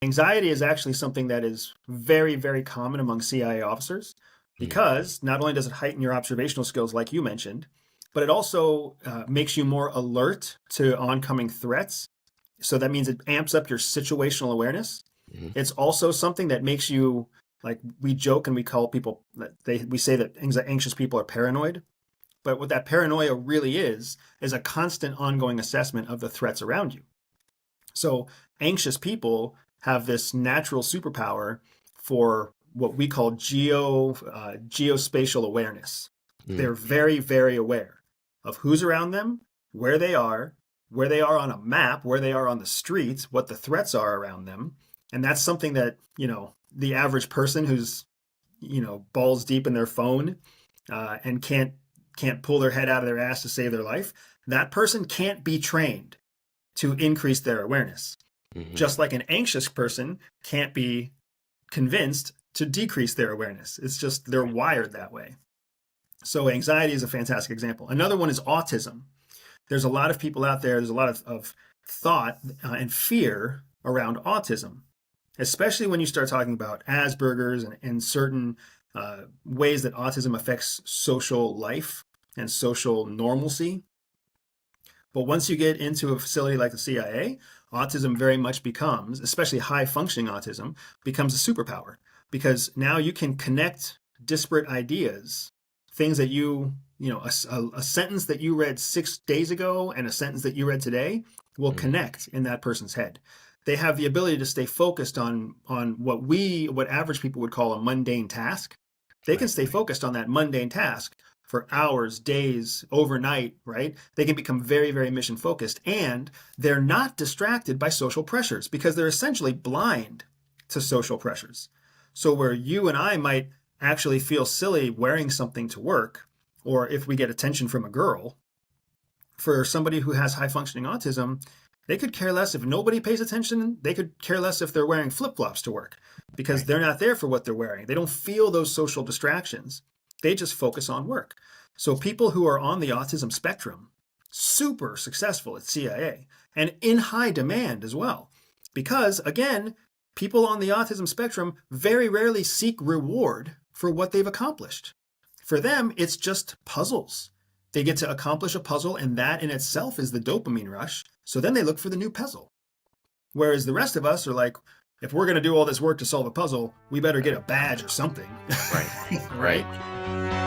Anxiety is actually something that is very, very common among CIA officers Mm, because not only does it heighten your observational skills, like you mentioned, but it also makes you more alert to oncoming threats. So that means it amps up your situational awareness. mhm, It's also something that makes you, like we joke and we call people, we say that anxious people are paranoid. But what that paranoia really is a constant ongoing assessment of the threats around you. So anxious people have this natural superpower for what we call geospatial awareness. mm, They're very, very aware of who's around them, where they are on a map, where they are on the streets, what the threats are around them. And that's something that, the average person who's, balls deep in their phone and can't pull their head out of their ass to save their life, that person can't be trained to increase their awareness. mhm. Just like an anxious person can't be convinced to decrease their awareness. It's just they're Right. wired that way. So anxiety is a fantastic example. Another one is autism. There's a lot of people out there, there's a lot of thought and fear around autism, especially when you start talking about Asperger's and certain ways that autism affects social life and social normalcy. But once you get into a facility like the CIA, autism very much becomes, especially high functioning autism, becomes a superpower because now you can connect disparate ideas, things that a sentence that you read 6 days ago and a sentence that you read today will Mm, connect in that person's head. They have the ability to stay focused on what average people would call a mundane task. They can right. stay focused on that mundane task for hours, days, overnight, right? They can become very, very mission focused and they're not distracted by social pressures because they're essentially blind to social pressures. So, where you and I might actually feel silly wearing something to work, or if we get attention from a girl, for somebody who has high functioning autism, they could care less if nobody pays attention. They could care less if they're wearing flip flops to work because Right. they're not there for what they're wearing. They don't feel those social distractions. They just focus on work. So people who are on the autism spectrum, super successful at CIA and in high demand as well. Because again, people on the autism spectrum very rarely seek reward for what they've accomplished. For them, it's just puzzles. They get to accomplish a puzzle, and that in itself is the dopamine rush. So then they look for the new puzzle. Whereas the rest of us are like, if we're going to do all this work to solve a puzzle, we better get a badge or something. Right. Right? Right.